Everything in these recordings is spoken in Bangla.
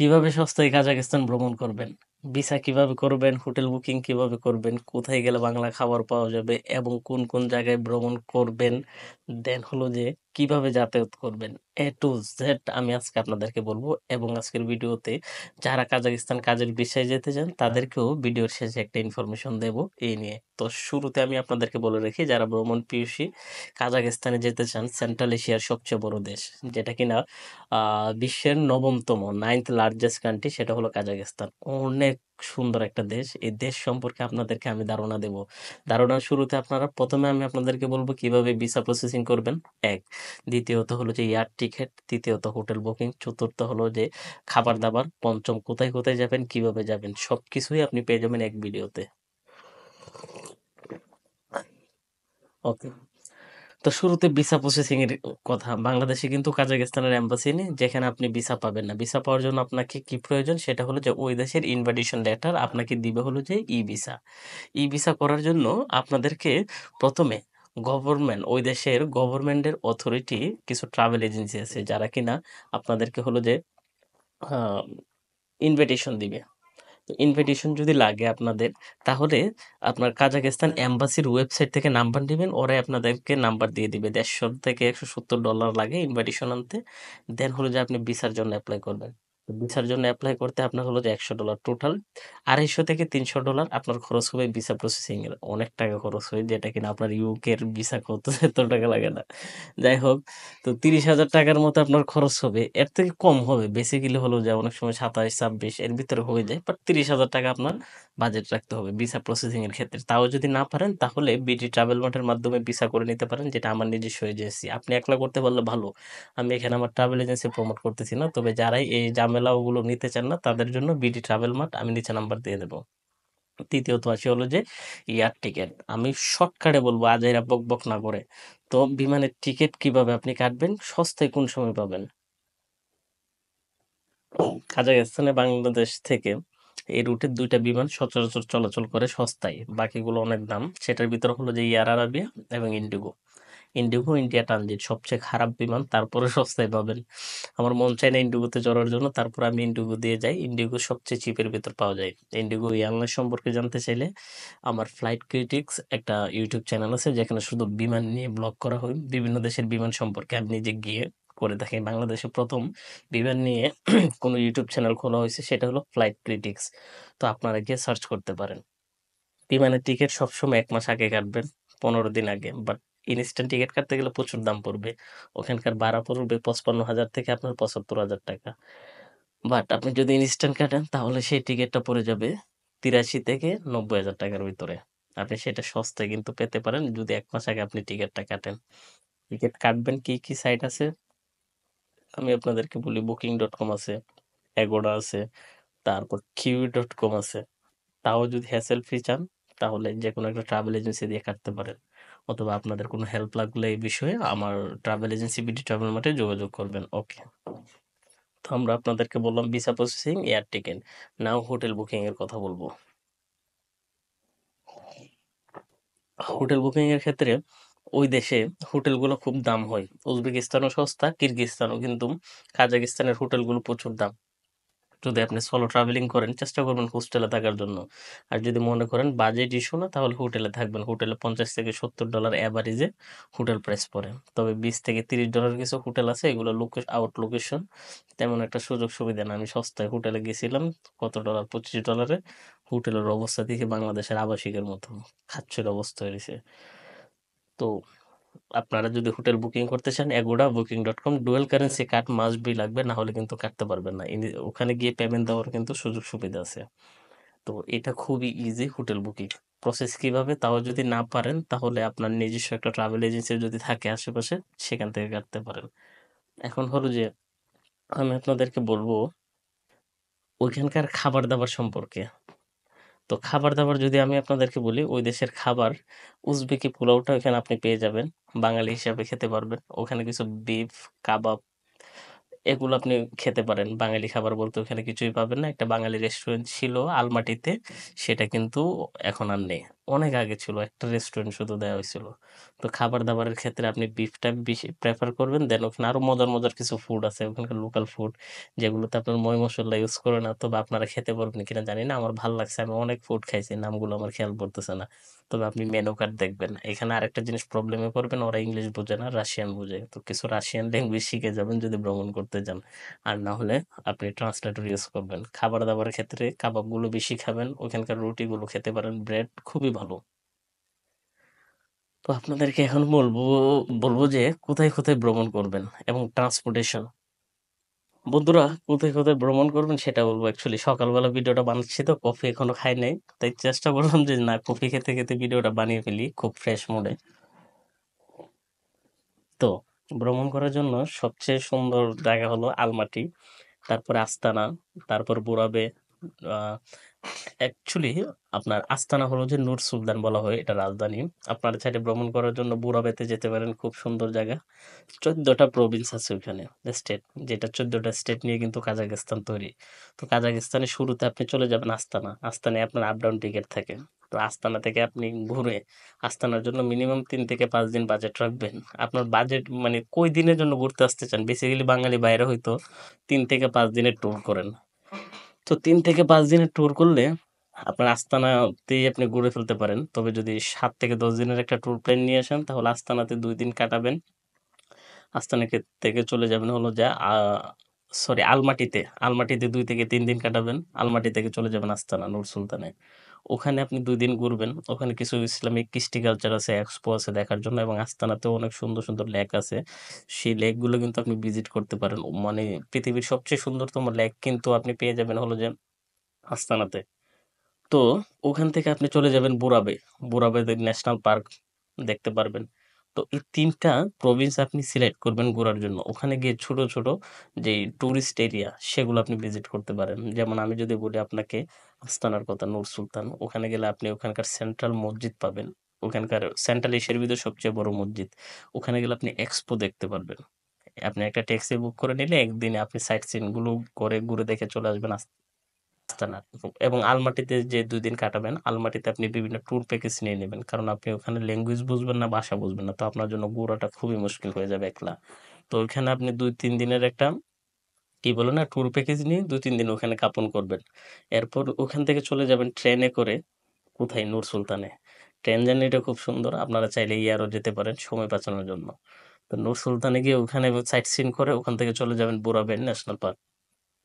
কিভাবে সস্তায় কাজাখস্তান ভ্রমণ করবেন? ভিসা কিভাবে করবেন? হোটেল বুকিং কিভাবে করবেন? কোথায় গেলে বাংলা খাবার পাওয়া যাবে? এবং কোন কোন জায়গায় ভ্রমণ করবেন? দেন হলো যে কিভাবে যাতায়াত করবেন? A to Z আমি আজকে আপনাদেরকে বলবো এবং আজকের ভিডিওতে যারা কাজাখস্তান কাজের ভিসায় যেতে চান তাদেরকেও ভিডিওর শেষে একটা ইনফরমেশন দেব এই নিয়ে। তো শুরুতে আমি আপনাদেরকে বলে রাখি যারা ভ্রমণ পিয়সী কাজাখস্তানে যেতে চান সেন্ট্রাল এশিয়ার সবচেয়ে বড় দেশ যেটা কিনা বিশ্বের ৯ম নাইন্থ লার্জেস্ট কান্ট্রি সেটা হলো কাজাখস্তান। অনেক সুন্দর একটা দেশ। এই দেশ সম্পর্কে আপনাদেরকে আমি ধারণা দেব। ধারণার শুরুতে প্রথমে আমি আপনাদেরকে বলব কিভাবে ভিসা প্রসেসিং করবেন। ১ দ্বিতীয়ত হলো যে এয়ার টিকেট, তৃতীয়ত হোটেল বুকিং, চতুর্থ হলো যে খাবার-দাবার, পঞ্চম কোথায়, কোথায় যাবেন, কিভাবে যাবেন সবকিছুই আপনি পেয়ে যাবেন এক ভিডিওতে। ওকে। তো শুরুতে ভিসা প্রসেসিং এর কথা। বাংলাদেশে কিন্তু কাজাখস্তানের এম্বাসি নেই যেখানে আপনি ভিসা পাবেন না। ভিসা পাওয়ার জন্য আপনাকে কি প্রয়োজন? সেটা হলো যে ওই দেশের ইনভাইটেশন লেটার আপনাকে দিবে হলো যে ই-ভিসা। ই-ভিসা করার জন্য আপনাদেরকে ১ম এ ওই দেশের গভর্নমেন্টের অথরিটি কিছু ট্রাভেল এজেন্সি আছে যারা কিনা আপনাদেরকে হলো যে আ ইনভিটেশন দিবে। তো ইনভিটেশন যদি লাগে আপনাদের, তাহলে আপনার কাজাখস্তান এম্বাসির ওয়েবসাইট থেকে নাম্বার নিবেন। ওরাই আপনাদেরকে নাম্বার দিয়ে দিবে। $১৫০ থেকে $১৭০ লাগে ইনভাইটেশন আনতে। দেন হলো যে আপনি ভিসার জন্য এপ্লাই করবেন। তো ভিসার জন্য এপ্লাই করতে আপনার হলো যে $১০০ টোটাল $২৫০ থেকে $৩০০ আপনার খরচ হবে ভিসা প্রসেসিং এর। অনেক টাকা খরচ হয় যেটা কিনা আপনার ইউকে এর ভিসা করতে এত টাকা লাগে না। যাই হোক, তো ৳৩০,০০০ মতো আপনার খরচ হবে। এর থেকে কম হবে। বেসিক্যালি হলো যে অনেক সময় ২৭-২৬ এর ভিতরে হয়ে যায়। বাট ৳৩০,০০০ আপনার বাজেট রাখতে হবে ভিসা প্রসেসিং এর ক্ষেত্রে। তাও যদি না পারেন তাহলে বিডি ট্রাভেল মার্টের মাধ্যমে ভিসা করে নিতে পারেন যেটা আমার নিজস্ব এজেন্সি। আপনি একলা করতে পারলে ভালো। আমি এখানে আমার ট্রাভেল এজেন্সি প্রমোট করতেছি না। তবে যারাই এই ঝামেলা ওগুলো নিতে চান না তাদের জন্য বিডি ট্রাভেল মার্ট আমি নিচে নাম্বার দিয়ে দেব। তৃতীয়ত আসি হলো যে এয়ার টিকেট। আমি শর্টকাটে বলব আজাইরা বকবক না করে। তো বিমানের টিকেট কিভাবে আপনি কাটবেন? সস্তায় কোন সময় পাবেন? কাজাখস্তানে বাংলাদেশ থেকে এই রুটের ২ টা বিমান সচরাচর চলাচল করে সস্তায়। বাকিগুলো অনেক দাম। সেটার ভিতরে হলো যে এয়ার আরাবিয়া এবং ইন্ডিগো। ইন্ডিগো ইন্ডিয়া ট্রানজিট সবচেয়ে খারাপ বিমান তারপরে সস্তায় পাবেন। আমার মন চায় না ইন্ডিগোতে চড়ার জন্য তারপর আমি ইন্ডিগো দিয়ে যাই। ইন্ডিগো সবচেয়ে চিপের ভেতর পাওয়া যায়। ইন্ডিগো এয়ারলাইন্স সম্পর্কে জানতে চাইলে আমার ফ্লাইট ক্রিটিক্স একটা ইউটিউব চ্যানেল আছে যেখানে শুধু বিমান নিয়ে ব্লগ করা হয়। বিভিন্ন দেশের বিমান সম্পর্কে আমি নিজে গিয়ে করে থাকি। বাংলাদেশে ১ম বিমান নিয়ে কোনো ইউটিউব চ্যানেল খোলা হয়েছে সেটা হলো ফ্লাইট ক্রিটিক্স। তো আপনারা গিয়ে সার্চ করতে পারেন। বিমানের টিকেট সবসময় ১ মাস আগে কাটবেন, ১৫ দিন আগে। বাট ইনস্ট্যান্ট টিকেট কাটতে গেলে প্রচুর দাম পড়বে। ওখানকার ভাড়া পড়বে ৫৫,০০০ থেকে আপনার ৳৭৫,০০০। বাট আপনি যদি ইনস্ট্যান্ট কাটেন তাহলে সেই টিকেটটা পড়ে যাবে ৮৩ থেকে ৳৯০,০০০ ভিতরে। আপনি সেটা সস্তায় কিন্তু পেতে পারেন যদি ১ মাস আগে আপনি টিকেটটা কাটেন। টিকেট কাটবেন কি সাইট আছে? আমি আপনাদেরকে বলি Booking.com আছে, Agoda আছে, তারপর Kiwi.com আছে। তাও যদি হ্যাসেল ফ্রি চান তাহলে যেকোনো একটা ট্রাভেল এজেন্সি দিয়ে কাটতে পারেন। অথবা আপনাদের কোনো হেল্প লাগলে এই বিষয়ে আমার ট্রাভেল এজেন্সি বিডি ট্রাভেল মার্টে যোগাযোগ করবেন। ওকে। তো আমরা আপনাদেরকে বললাম ভিসা প্রসেসিং, এয়ার টিকেট। নাও হোটেল বুকিং এর কথা বলবো। হোটেল বুকিং এর ক্ষেত্রে ওই দেশে হোটেলগুলো খুব দাম হয়। উজবেকিস্তানও সস্তা, কিরগিজস্তানও কিন্তু কাজাকিস্তানের হোটেলগুলো প্রচুর দাম। যদি আপনি সোলো ট্রাভেলিং করেন চেষ্টা করবেন হোস্টেলে থাকার জন্য। আর যদি মনে করেন বাজেট ইস্যু না তাহলে হোটেলে থাকবেন। হোটেলে $৫০ থেকে $৭০ এভারেজে হোটেল প্রাইস পড়ে। তবে $২০ থেকে $৩০ কিছু হোটেল আছে এগুলো আউট লোকেশন। তেমন একটা সুযোগ সুবিধা না। আমি সস্তায় হোটেলে গেছিলাম কত ডলার $২৫ হোটেলের অবস্থা দেখে বাংলাদেশের আবাসিকের মতো খাচ্ছর অবস্থা হয়েছে। তো আপনারা যদি হোটেল বুকিং করতে চান Agoda, Booking.com dual currency card must be লাগবে না হলে কিন্তু কাটতে পারবেন না। ওখানে গিয়ে পেমেন্ট দেওয়ার কিন্তু সুযোগ সুবিধা আছে। তো এটা খুবই ইজি হোটেল বুকিং। প্রসেস কিভাবে তাও যদি না পারেন তাহলে আপনার নিজস্ব একটা ট্রাভেল এজেন্সি যদি থাকে আশেপাশে সেখান থেকে কাটতে পারেন। এখন হলো যে আমি আপনাদেরকে বলবো ওইখানকার খাবার-দাবার সম্পর্কে। তো খাবার-দাবার যদি আমি আপনাদেরকে বলি, ওই দেশের খাবার উজবেকি পোলাওটা ওখানে আপনি পেয়ে যাবেন। বাঙালি হিসাবে খেতে পারবেন। ওখানে কিছু বিফ, কাবাব এগুলো আপনি খেতে পারেন। বাঙালি খাবার বলতে ওখানে কিছুই পাবেন না। একটা বাঙালি রেস্টুরেন্ট ছিল আলমাটিতে, সেটা কিন্তু এখন আর নেই। অনেক আগে ছিল। একটা রেস্টুরেন্ট শুধু দেয়া হইছিল। তো খাবার-দাবারের ক্ষেত্রে আপনি বিফটা বেশি প্রেফার করবেন। দেন ওখানে আরো মজার, মজার কিছু ফুড আছে। ওখানকার লোকাল ফুড যেগুলোতে আপনার মসল্লা ইউজ করে না। তবে আপনারা খেতে পারবেন কিনা জানি না। আমার ভাল লাগছে। আমি অনেক ফুড খাইছি। নামগুলো আমার খেয়াল পড়তেছে না। তবে আপনি মেনু কার্ড দেখবেন। এখানে আরেকটা জিনিস প্রবলেমে পড়বেন, ওরা ইংলিশ বোঝে না, রাশিয়ান বোঝে। তো কিছু রাশিয়ান ল্যাঙ্গুয়েজ শিখে যাবেন যদি ভ্রমণ করতে যান। আর না হলে আপনি ট্রান্সলেটর ইউজ করবেন। খাবার-দাবারের ক্ষেত্রে কাবাবগুলো বেশি খাবেন। ওখানকার রুটিগুলো খেতে পারেন। ব্রেড খুবই ভালো। তো আপনাদেরকে এখন বলবো যে কোথায়, কোথায় ভ্রমণ করবেন এবং ট্রান্সপোর্টেশন। বন্ধুরা কোথায়, কোথায় ভ্রমণ করবেন সেটা বলবো। অ্যাকচুয়ালি সকালবেলা ভিডিওটা বানাচ্ছি তো কফি এখনো খাই নাই। তাই চেষ্টা করলাম যে না কফি খেতে, খেতে ভিডিওটা বানিয়ে ফেলি খুব ফ্রেশ মুডে। তো ভ্রমণ করার জন্য সবচেয়ে সুন্দর জায়গা হলো আলমাটি, তারপরে আস্তানা, তারপর বুরাবে। আহ অ্যাকচুয়ালি আপনার আস্তানা হলো যে নূর সুলতান বলা হয়, এটা রাজধানী। আপনারা চাইলে ভ্রমণ করার জন্য বুরাবেতে যেতে পারেন, খুব সুন্দর জায়গা। 14টা প্রভিন্স আছে ওখানে, স্টেট, যেটা 14টা স্টেট নিয়ে কিন্তু কাজাখস্তান তৈরি। তো কাজাখস্তানের শুরুতে আপনি চলে যাবেন আস্তানা। আস্তানায় আপনার আপ ডাউন টিকিট থাকে। তো আস্তানা থেকে আপনি ঘুরে আস্তানার জন্য মিনিমাম 3 থেকে 5 দিন বাজেট রাখবেন। আপনার বাজেট মানে কই দিনের জন্য ঘুরতে আসতে চান? বেসিক্যালি বাঙালি বাইরে হয়তো 3 থেকে 5 দিনের ট্যুর করেন। তো 3 থেকে 5 দিনের ট্যুর করলে আপনার আস্তানাতেই আপনি ঘুরে ফেলতে পারেন। তবে যদি 7 থেকে 10 দিনের একটা ট্যুর প্ল্যান নিয়ে আসেন তাহলে আস্তানাতে 2 দিন কাটাবেন। আস্তানা থেকে চলে যাবেন হলো যে সরি আলমাটিতে। আলমাটিতে 2 থেকে 3 দিন কাটাবেন। আলমাটি থেকে চলে যাবেন আস্তানা নূর সুলতানে। ওখানে আপনি 2 দিন ঘুরবেন। ওখানে কিছু ইসলামিক কৃষ্টি কালচার আছে, এক্সপো আছে দেখার জন্য, এবং আস্তানাতেও অনেক সুন্দর সুন্দর লেক আছে। সেই লেকগুলো কিন্তু আপনি ভিজিট করতে পারেন। মানে পৃথিবীর সবচেয়ে সুন্দরতম লেক কিন্তু আপনি পেয়ে যাবেন হলো যে আস্তানাতে। তো ওখান থেকে আপনি চলে যাবেন বুরাবে। বুরাবে ন্যাশনাল পার্ক দেখতে পারবেন। তো এই ৩টা প্রভিন্স আপনি সিলেক্ট করবেন ঘোরার জন্য। ওখানে গিয়ে ছোট, ছোট যেই টুরিস্ট এরিয়া সেগুলো আপনি ভিজিট করতে পারেন। যেমন আমি যদি বলি আপনাকে আস্তানার কথা, নূর সুলতান। ওখানে গেলে আপনি ওখানকার সেন্ট্রাল মসজিদ পাবেন। ওখানকার সেন্ট্রাল এশিয়ার ভিতরে সবচেয়ে বড় মসজিদ। ওখানে গেলে আপনি এক্সপো দেখতে পারবেন। আপনি একটা ট্যাক্সি বুক করে নিলে একদিনে আপনি সাইট সিন গুলো করে ঘুরে দেখে চলে আসবেন আস্তানা। এবং আলমাটিতে যে 2 দিন কাটাবেন, আলমাটিতে আপনি বিভিন্ন ট্যুর প্যাকেজ নিয়ে নেবেন, কারণ আপনি ওখানে ল্যাঙ্গুয়েজ বুঝবেন না, ভাষা বুঝবেন না, তো আপনার জন্য ঘোরাটা খুবই মুশকিল হয়ে যাবে একলা। তো ওইখানে আপনি 2-3 দিনের একটা কি বলে না ট্যুর প্যাকেজ নিয়ে 2-3 দিন ওখানে যাপন করবেন। এরপর ওখান থেকে চলে যাবেন ট্রেনে করে কোথায়, নূর সুলতানে। ট্রেন জার্নিটা খুব সুন্দর, আপনারা চাইলে ইয়ারও যেতে পারেন সময় বাঁচানোর জন্য। তো নূর সুলতানে গিয়ে ওখানে সাইট সিন করে ওখান থেকে চলে যাবেন বুরাবেন ন্যাশনাল পার্ক।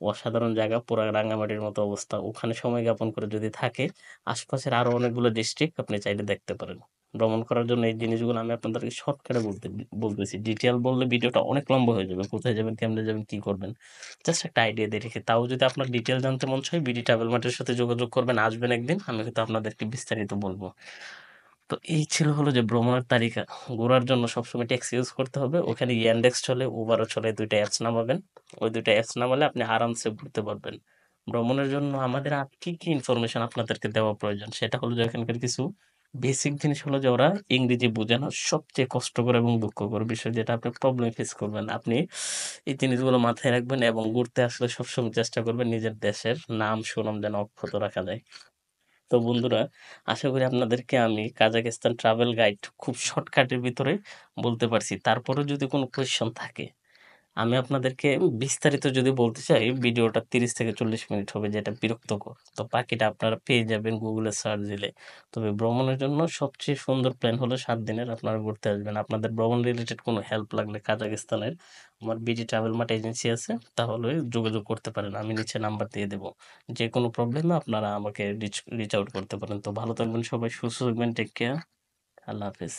অসাধারণ জায়গা, পুরা রাঙামাটির মতো অবস্থা। ওখানে সময় যাপন করে যদি থাকে, আশপাশের আরো অনেকগুলো ডিস্ট্রিক্ট আপনি চাইলে দেখতে পারেন। ভ্রমণ করার জন্য এই জিনিসগুলো আমি আপনাদেরকে শর্টকাটে বলতেছি। ডিটেইল বললে ভিডিওটা অনেক লম্বা হয়ে যাবে। কোথায় যাবেন, কেমনে যাবেন, কি করবেন, জাস্ট একটা আইডিয়া দিয়ে রেখে। তাও যদি আপনার ডিটেইল জানতে মন চায়, বিডি ট্রাভেল মার্টের সাথে যোগাযোগ করবেন, আসবেন একদিন, আমি কিন্তু আপনাদেরকে বিস্তারিত বলবো। তো এই ছিল হলো যে ভ্রমণের তালিকা। ঘোরার জন্য সবসময় ট্যাক্সি ইউজ করতে হবে। ওখানে ইয়ানডেক্স চলে, উবারও চলে, 2টা অ্যাপস নামাবেন। ওই 2টা অ্যাপস নামালে আপনি আরামসে ঘুরতে পারবেন। ভ্রমণের জন্য আমাদের আর কি, কি ইনফরমেশন আপনাদেরকে দেওয়া প্রয়োজন সেটা হলো যে এখানকার কিছু বেসিক জিনিস হলো যে ওরা ইংরেজি বোঝে না। সবচেয়ে কষ্টকর এবং দুঃখকর বিষয় যেটা আপনি প্রবলেম ফেস করবেন। আপনি এই জিনিসগুলো মাথায় রাখবেন এবং ঘুরতে আসলে সবসময় চেষ্টা করবেন নিজের দেশের নাম সুনাম যেন অক্ষত রাখা যায়। তো বন্ধুরা, আশা করি আপনাদেরকে আমি কাজাখস্তান ট্রাভেল গাইড খুব শর্টকাটের ভিতরে বলতে পারছি। তারপরেও যদি কোনো কোয়েশ্চেন থাকে, আমি আপনাদেরকে বিস্তারিত যদি বলতে চাই, ভিডিওটা 30 থেকে 40 মিনিট হবে, যেটা বিরক্তকর। তো বাকিটা আপনারা পেয়ে যাবেন গুগলে সার্চ দিলে। তবে ভ্রমণের জন্য সবচেয়ে সুন্দর প্ল্যান হলো 7 দিনের আপনারা ঘুরতে আসবেন। আপনাদের ভ্রমণ রিলেটেড কোনো হেল্প লাগলে কাজাখস্তানের আমার বিডি ট্রাভেল মার্ট এজেন্সি আছে, তাহলে যোগাযোগ করতে পারেন, আমি নিচে নাম্বার দিয়ে দেবো। যে কোনো প্রবলেমে আপনারা আমাকে রিচ রিচ আউট করতে পারেন। তো ভালো থাকবেন সবাই, সুস্থ থাকবেন, টেক কেয়ার, আল্লাহ হাফেজ।